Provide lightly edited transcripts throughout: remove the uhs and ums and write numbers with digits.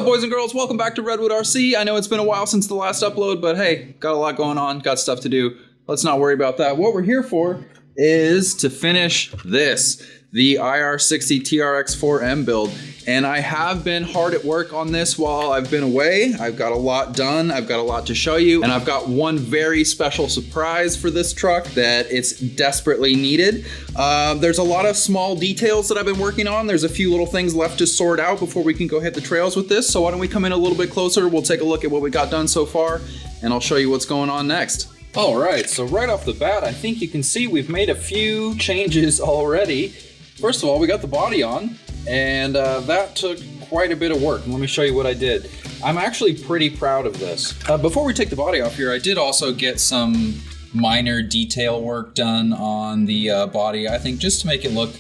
boys and girls? Welcome back to Redwood RC. I know it's been a while since the last upload, but hey, got a lot going on, got stuff to do. Let's not worry about that. What we're here for is to finish this, the IR60 TRX4M build. And I have been hard at work on this while I've been away. I've got a lot done, I've got a lot to show you, and I've got one very special surprise for this truck that it's desperately needed. There's a lot of small details that I've been working on. There's a few little things left to sort out before we can go hit the trails with this. So why don't we come in a little bit closer, we'll take a look at what we got done so far, and I'll show you what's going on next. All right, so right off the bat, I think you can see we've made a few changes already. First of all, we got the body on, and that took quite a bit of work. Let me show you what I did. I'm actually pretty proud of this. Before we take the body off here, I did also get some minor detail work done on the body, I think just to make it look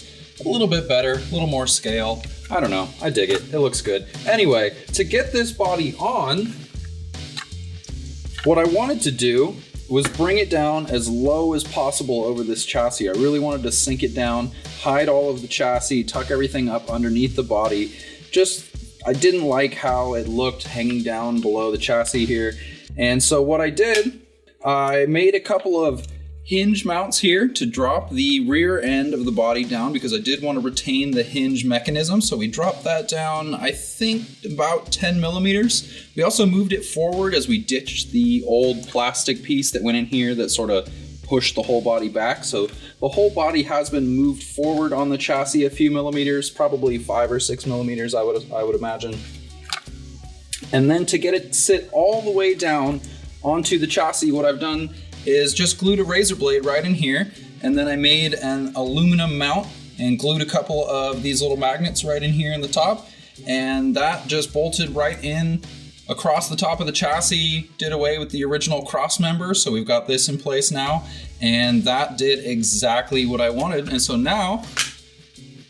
a little bit better, a little more scale. I don't know, I dig it, it looks good. Anyway, to get this body on, what I wanted to do was bring it down as low as possible over this chassis. I really wanted to sink it down, hide all of the chassis, tuck everything up underneath the body. I didn't like how it looked hanging down below the chassis here. And so what I did, I made a couple of hinge mounts here to drop the rear end of the body down because I did want to retain the hinge mechanism. So we dropped that down, I think about 10 millimeters. We also moved it forward as we ditched the old plastic piece that went in here that sort of pushed the whole body back. So the whole body has been moved forward on the chassis a few millimeters, probably 5 or 6 millimeters, I would imagine. And then to get it sit all the way down onto the chassis, what I've done is just glued a razor blade right in here, and then I made an aluminum mount and glued a couple of these little magnets right in here in the top, and that just bolted right in across the top of the chassis, did away with the original cross member, so we've got this in place now, and that did exactly what I wanted. And so now,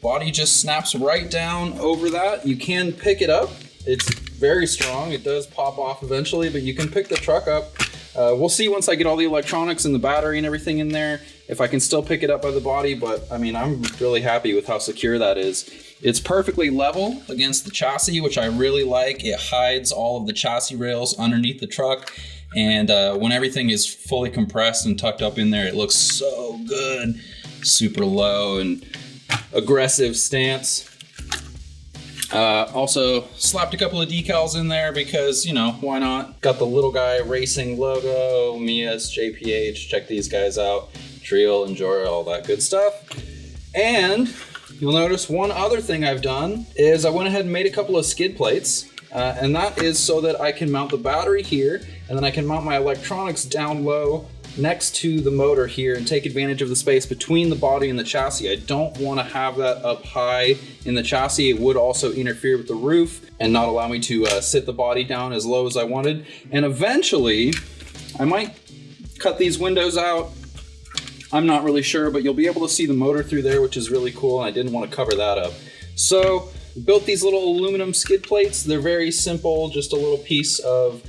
body just snaps right down over that. You can pick it up. It's very strong. It does pop off eventually, but you can pick the truck up. We'll see once I get all the electronics and the battery and everything in there, if I can still pick it up by the body, but I mean, I'm really happy with how secure that is. It's perfectly level against the chassis, which I really like. It hides all of the chassis rails underneath the truck, and when everything is fully compressed and tucked up in there, it looks so good. Super low and aggressive stance. Also slapped a couple of decals in there because, you know, why not? Got the Little Guy Racing logo, Mias, JPH, check these guys out. Trial, Injora, all that good stuff. And you'll notice one other thing I've done is I went ahead and made a couple of skid plates. And that is so that I can mount the battery here, and then I can mount my electronics down low next to the motor here and take advantage of the space between the body and the chassis. I don't want to have that up high in the chassis. It would also interfere with the roof and not allow me to sit the body down as low as I wanted. And eventually, I might cut these windows out. I'm not really sure, but you'll be able to see the motor through there, which is really cool, and I didn't want to cover that up. So, built these little aluminum skid plates. They're very simple, just a little piece of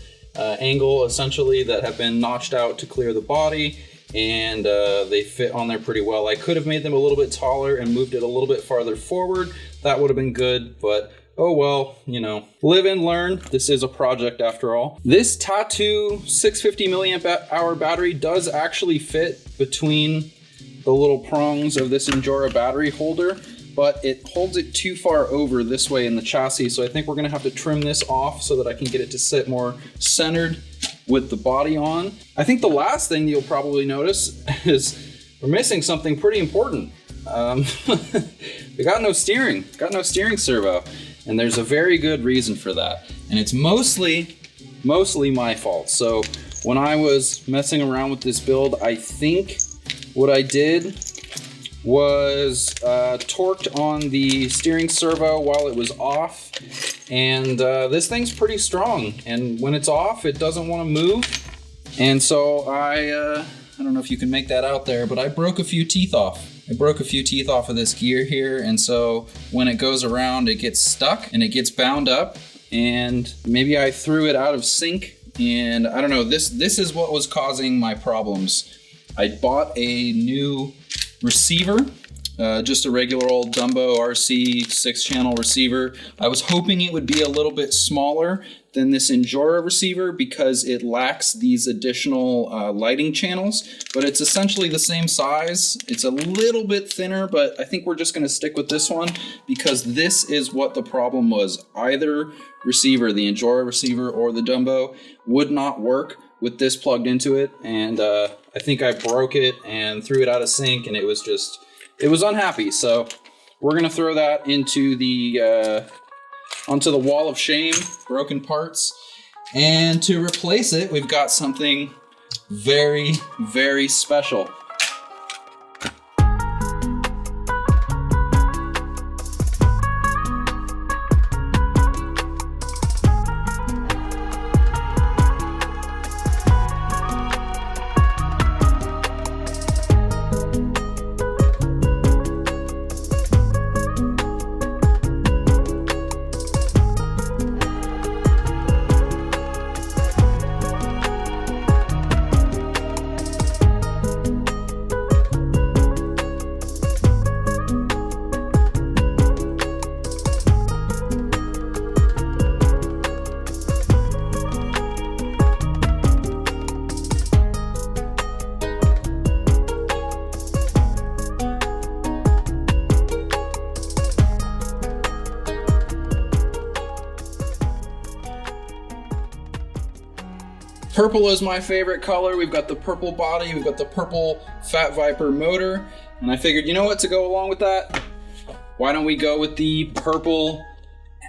angle essentially that have been notched out to clear the body, and they fit on there pretty well. I could have made them a little bit taller and moved it a little bit farther forward. That would have been good, but oh well, you know, live and learn. This is a project after all. This Tattoo 650 milliamp hour battery does actually fit between the little prongs of this Injora battery holder, but it holds it too far over this way in the chassis, so I think we're gonna have to trim this off so that I can get it to sit more centered with the body on. I think the last thing you'll probably notice is we're missing something pretty important. We got no steering servo, and there's a very good reason for that, and it's mostly my fault. So when I was messing around with this build, I think what I did was torqued on the steering servo while it was off, and this thing's pretty strong, and when it's off it doesn't want to move, and so I don't know if you can make that out there, but I broke a few teeth off. I broke a few teeth off of this gear here, and so when it goes around it gets stuck and it gets bound up, and maybe I threw it out of sync, and I don't know, this is what was causing my problems. I bought a new receiver just a regular old Dumbo RC 6-channel receiver. I was hoping it would be a little bit smaller than this Injora receiver because it lacks these additional lighting channels, but it's essentially the same size. It's a little bit thinner, but I think we're just gonna stick with this one because this is what the problem was. Either receiver, the Injora receiver or the Dumbo, would not work with this plugged into it, and I think I broke it and threw it out of sync, and it was unhappy. So we're gonna throw that into the onto the wall of shame, broken parts. And to replace it, we've got something very, very special. Purple is my favorite color. We've got the purple body, we've got the purple Fat Viper motor, and I figured, you know what, to go along with that, why don't we go with the purple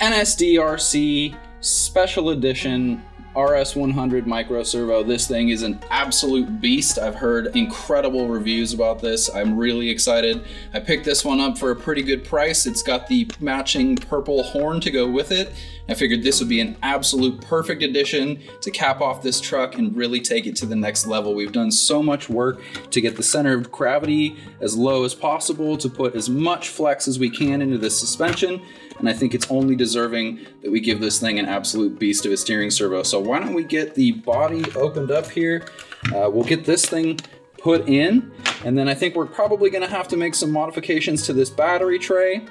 NSDRC Special Edition RS100 Micro Servo. This thing is an absolute beast. I've heard incredible reviews about this. I'm really excited. I picked this one up for a pretty good price. It's got the matching purple horn to go with it. I figured this would be an absolute perfect addition to cap off this truck and really take it to the next level. We've done so much work to get the center of gravity as low as possible, to put as much flex as we can into the suspension, and I think it's only deserving that we give this thing an absolute beast of a steering servo. So why don't we get the body opened up here? We'll get this thing put in, and then I think we're probably gonna have to make some modifications to this battery tray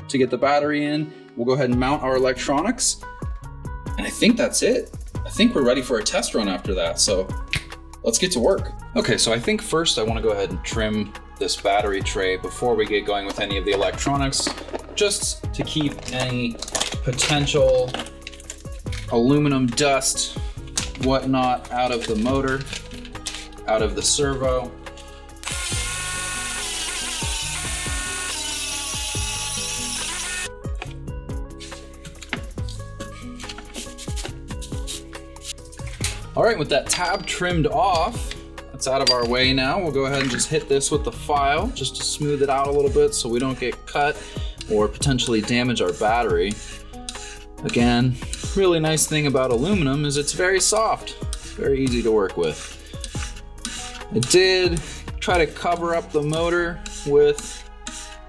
to get the battery in. We'll go ahead and mount our electronics, and I think that's it. I think we're ready for a test run after that, so let's get to work. Okay, so I think first I wanna go ahead and trim this battery tray before we get going with any of the electronics, just to keep any potential aluminum dust, whatnot, out of the motor, out of the servo. All right, with that tab trimmed off, that's out of our way now. We'll go ahead and just hit this with the file just to smooth it out a little bit so we don't get cut or potentially damage our battery. Again, really nice thing about aluminum is it's very soft, very easy to work with. I did try to cover up the motor with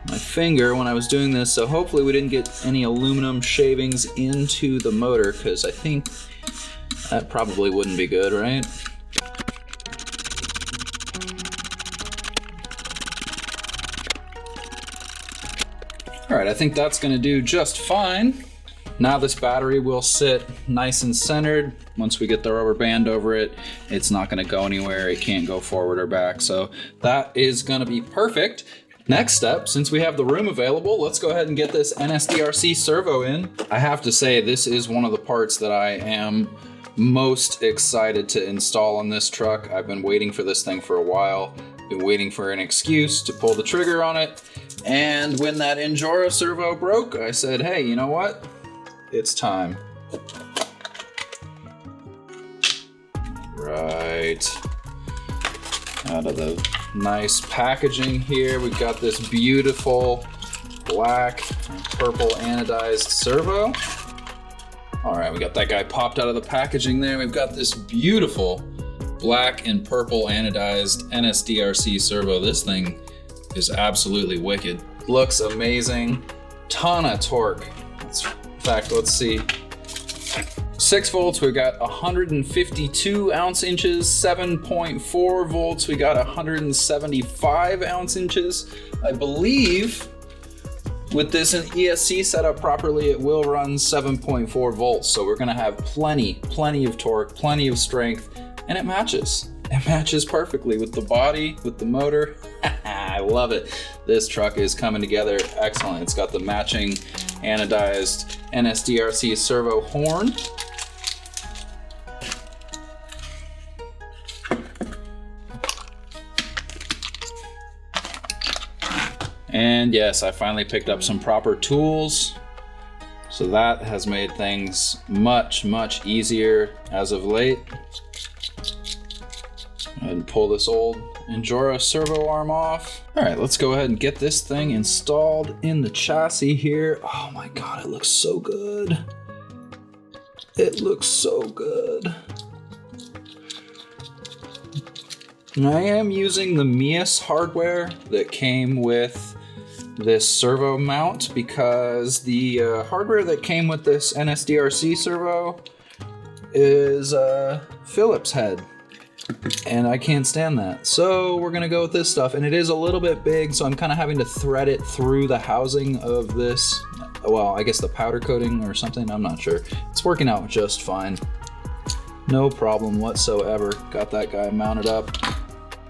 my finger when I was doing this, so hopefully we didn't get any aluminum shavings into the motor, because I think that probably wouldn't be good, right? All right, I think that's gonna do just fine. Now this battery will sit nice and centered. Once we get the rubber band over it, it's not gonna go anywhere. It can't go forward or back. So that is gonna be perfect. Next step, since we have the room available, let's go ahead and get this NSDRC servo in. I have to say, this is one of the parts that I am most excited to install on this truck. I've been waiting for this thing for a while, been waiting for an excuse to pull the trigger on it. And when that Injora servo broke, I said, hey, you know what? It's time. Right. Out of the nice packaging here, we've got this beautiful black and purple anodized servo. All right, we got that guy popped out of the packaging there. We've got this beautiful black and purple anodized NSDRC servo. This thing is absolutely wicked. Looks amazing. Ton of torque. In fact, let's see. 6 volts, we got 152 ounce inches. 7.4 volts, we got 175 ounce inches. I believe with this ESC set up properly, it will run 7.4 volts. So we're gonna have plenty of torque, plenty of strength, and it matches. It matches perfectly with the body, with the motor. I love it. This truck is coming together excellent. It's got the matching anodized NSDRC servo horn. And yes, I finally picked up some proper tools. So that has made things much easier as of late. And pull this old Injora servo arm off. All right, let's go ahead and get this thing installed in the chassis here. Oh my God, it looks so good. It looks so good. And I am using the Mias hardware that came with this servo mount because the hardware that came with this NSDRC servo is a Phillips head. And I can't stand that. So we're gonna go with this stuff. And it is a little bit big, so I'm kind of having to thread it through the housing of this. Well, I guess the powder coating or something, I'm not sure. It's working out just fine. No problem whatsoever. Got that guy mounted up.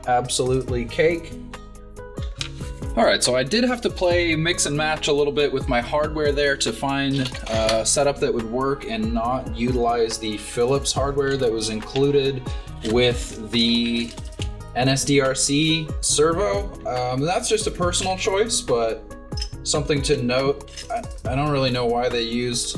Absolutely cake. All right, so I did have to play mix and match a little bit with my hardware there to find a setup that would work and not utilize the Phillips hardware that was included with the NSDRC servo. That's just a personal choice, but something to note. I don't really know why they used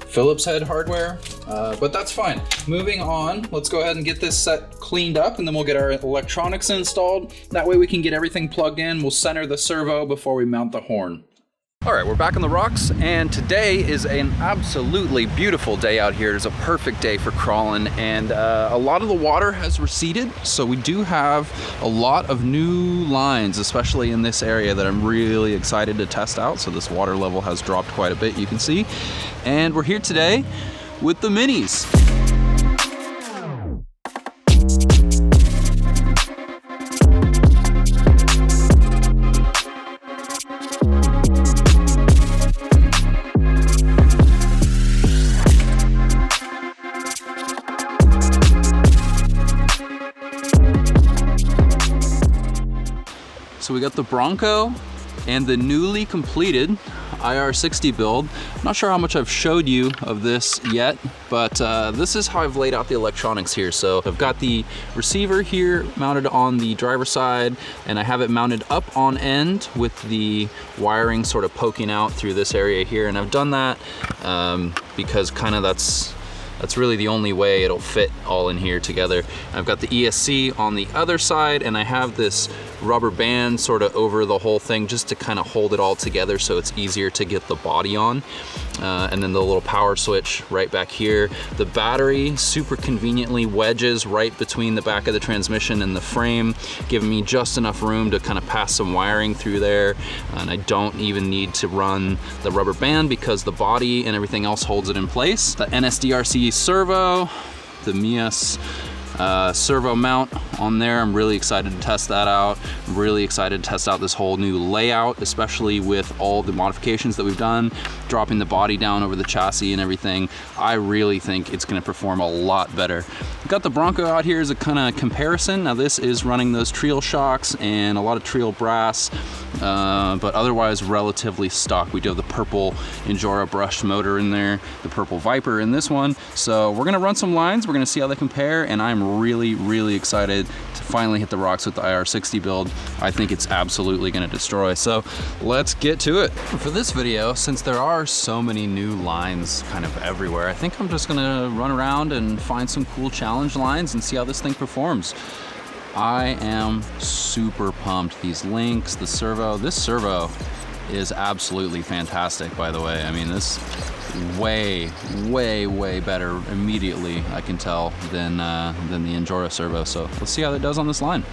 Phillips head hardware, but that's fine. Moving on, let's go ahead and get this set cleaned up, and then we'll get our electronics installed. That way we can get everything plugged in. We'll center the servo before we mount the horn. All right, we're back on the rocks, and today is an absolutely beautiful day out here. It's a perfect day for crawling, and a lot of the water has receded, so we do have a lot of new lines, especially in this area, that I'm really excited to test out. So this water level has dropped quite a bit, you can see. And we're here today with the minis. So we got the Bronco and the newly completed IR60 build. I'm not sure how much I've showed you of this yet, but this is how I've laid out the electronics here. So I've got the receiver here mounted on the driver's side, and I have it mounted up on end with the wiring sort of poking out through this area here. And I've done that because kind of that's really the only way it'll fit all in here together. I've got the ESC on the other side, and I have this rubber band sort of over the whole thing just to kind of hold it all together so it's easier to get the body on. And then the little power switch right back here. The battery super conveniently wedges right between the back of the transmission and the frame, giving me just enough room to kind of pass some wiring through there. And I don't even need to run the rubber band because the body and everything else holds it in place. The NSDRC servo, the Mias servo mount on there. I'm really excited to test that out. I'm really excited to test out this whole new layout, especially with all the modifications that we've done, dropping the body down over the chassis and everything. I really think it's gonna perform a lot better. We've got the Bronco out here as a kind of comparison. Now this is running those Treel shocks and a lot of Treel brass, but otherwise relatively stock. We do have the purple Injora brushed motor in there, the purple Viper in this one. So we're gonna run some lines, we're gonna see how they compare, and I'm really excited to finally hit the rocks with the IR60 build. I think it's absolutely gonna destroy. So let's get to it. For this video, since there are so many new lines kind of everywhere, I think I'm just gonna run around and find some cool challenge lines and see how this thing performs. I am super pumped. These links, the servo, this servo is absolutely fantastic, by the way. I mean, this way better immediately, I can tell, than the Injora servo. So let's see how that does on this line.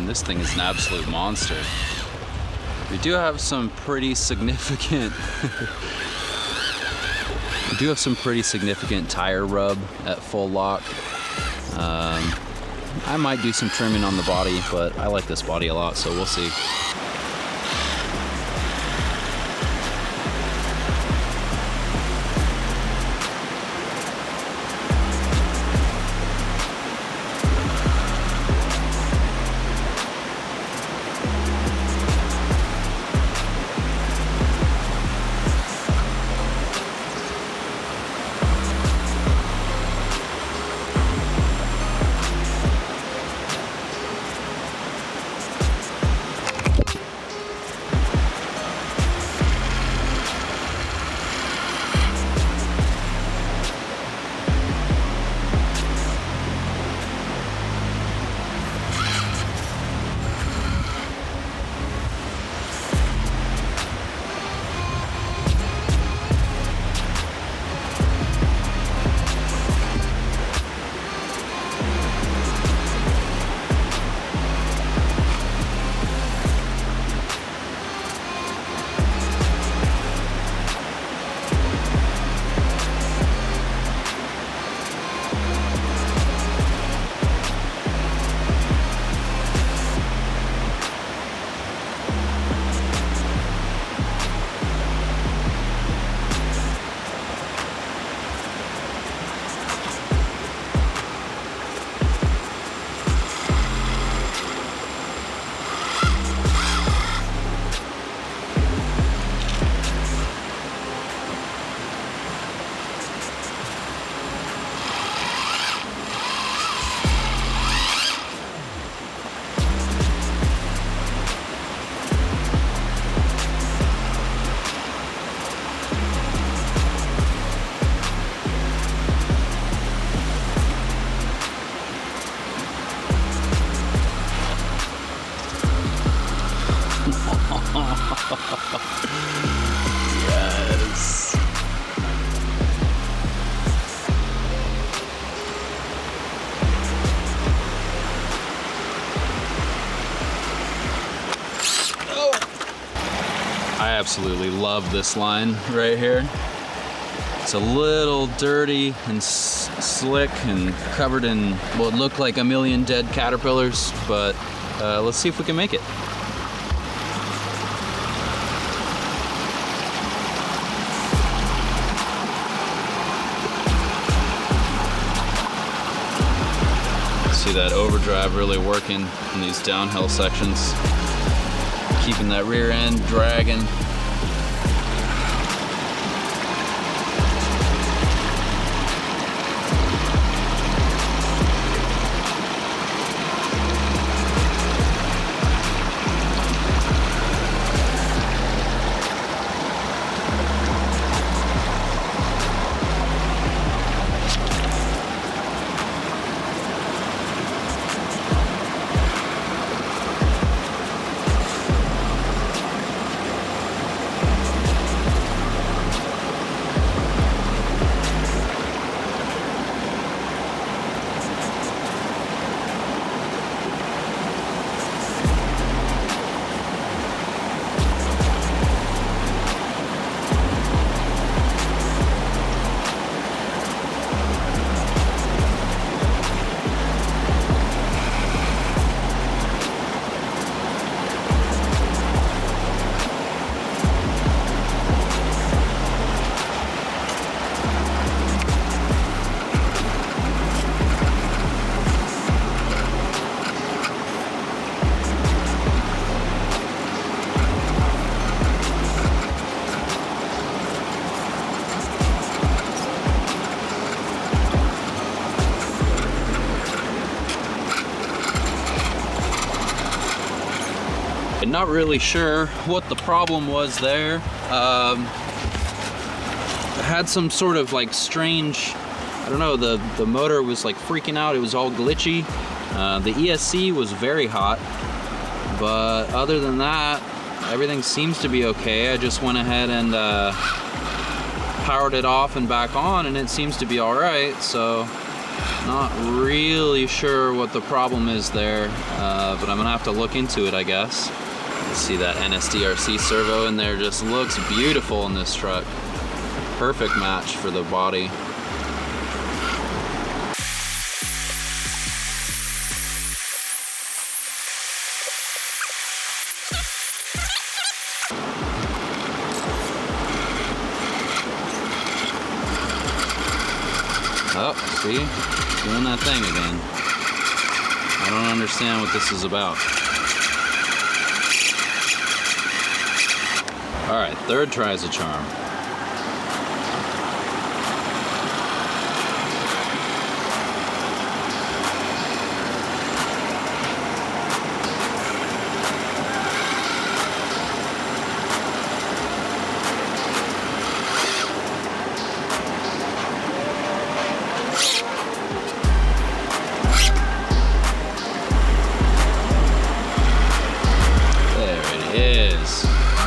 man, this thing is an absolute monster. We do have some pretty significant we do have some pretty significant tire rub at full lock. I might do some trimming on the body, but I like this body a lot, so we'll see. Yes. Oh. I absolutely love this line right here. It's a little dirty and slick and covered in what look like a million dead caterpillars, but let's see if we can make it. See that overdrive really working in these downhill sections, keeping that rear end dragging. Not really sure what the problem was there. Had some sort of like strange, I don't know, the motor was like freaking out. It was all glitchy. The ESC was very hot, but other than that, everything seems to be okay. I just went ahead and powered it off and back on, and it seems to be all right. So Not really sure what the problem is there, but I'm gonna have to look into it, I guess. See that NSDRC servo in there, just looks beautiful in this truck. Perfect match for the body. Oh, see? Doing that thing again. I don't understand what this is about. Alright, third try is a charm.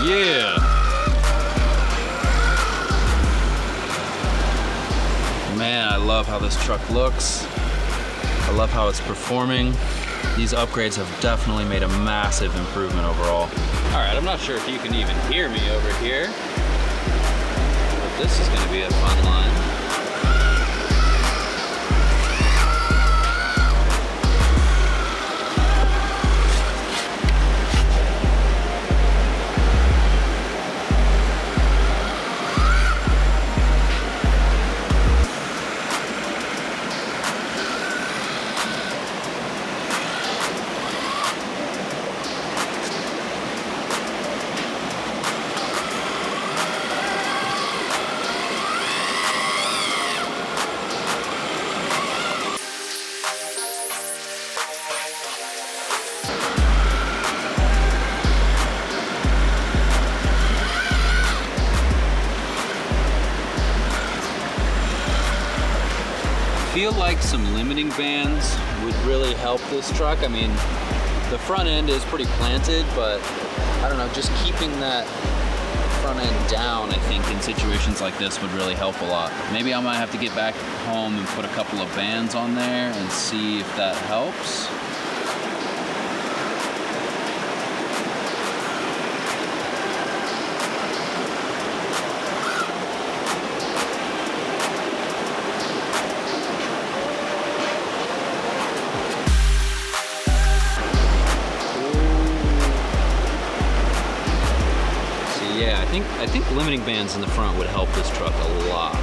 Yeah! Man, I love how this truck looks. I love how it's performing. These upgrades have definitely made a massive improvement overall. Alright, I'm not sure if you can even hear me over here, but this is going to be a fun line. I feel like some limiting bands would really help this truck. I mean, the front end is pretty planted, but I don't know, just keeping that front end down, I think, in situations like this would really help a lot. Maybe I might have to get back home and put a couple of bands on there and see if that helps. Yeah, I think limiting bands in the front would help this truck a lot.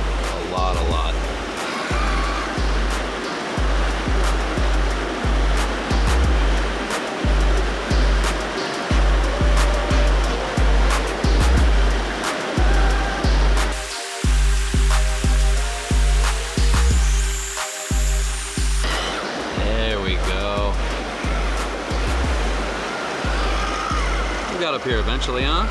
There we go. We got up here eventually, huh?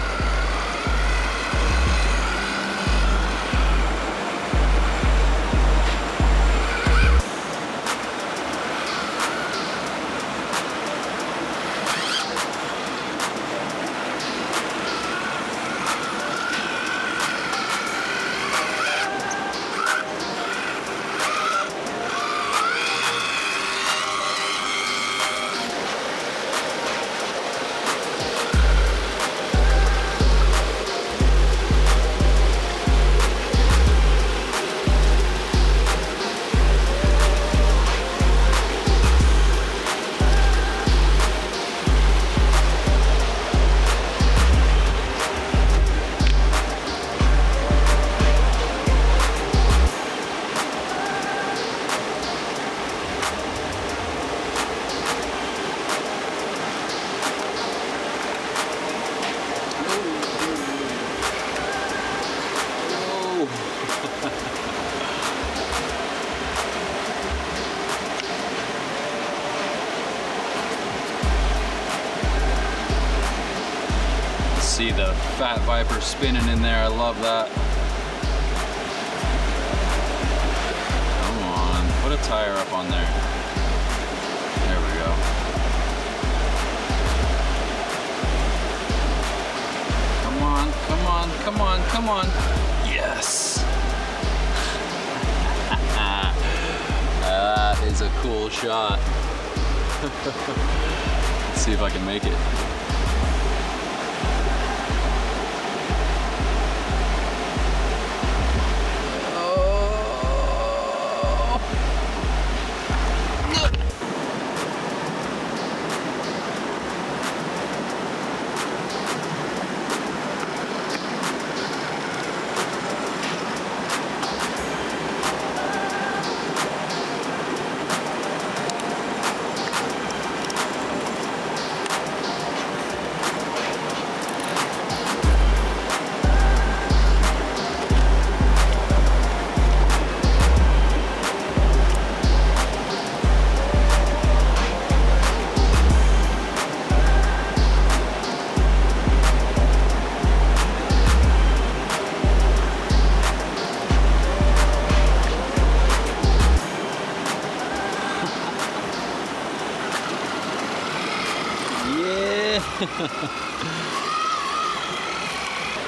See the Fat Viper spinning in there, I love that. Come on, put a tire up on there. There we go. Come on, come on, come on, come on. Yes! a cool shot. Let's see if I can make it.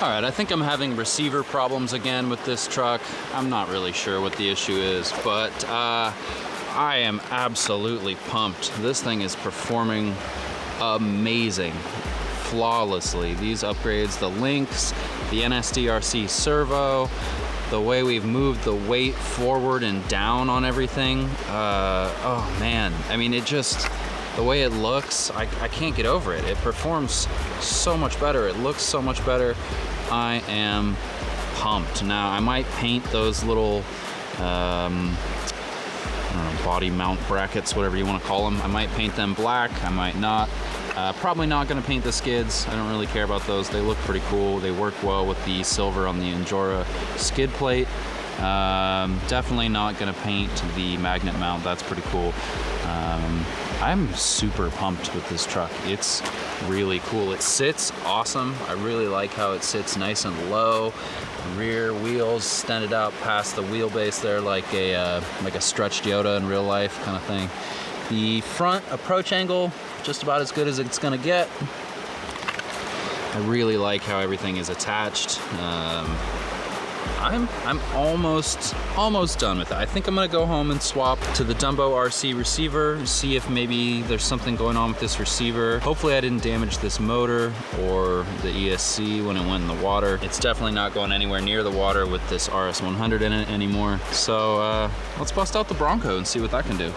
Alright, I think I'm having receiver problems again with this truck. I'm not really sure what the issue is, but I am absolutely pumped. This thing is performing amazing, flawlessly. These upgrades, the links, the NSDRC servo, the way we've moved the weight forward and down on everything. Oh man, I mean, it just, the way it looks, I can't get over it. It performs so much better. It looks so much better. I am pumped. Now, I might paint those little I don't know, body mount brackets, whatever you want to call them. I might paint them black. I might not. Probably not going to paint the skids. I don't really care about those. They look pretty cool. They work well with the silver on the Injora skid plate. Definitely not going to paint the magnet mount. That's pretty cool. I'm super pumped with this truck. It's really cool. It sits awesome. I really like how it sits nice and low. Rear wheels extended out past the wheelbase there like a stretched Yoda in real life kind of thing. The front approach angle, just about as good as it's gonna get. I really like how everything is attached. I'm almost done with it. I think I'm gonna go home and swap to the Dumbo RC receiver, see if maybe there's something going on with this receiver. Hopefully I didn't damage this motor or the ESC when it went in the water. It's definitely not going anywhere near the water with this RS100 in it anymore. So let's bust out the Bronco and see what that can do.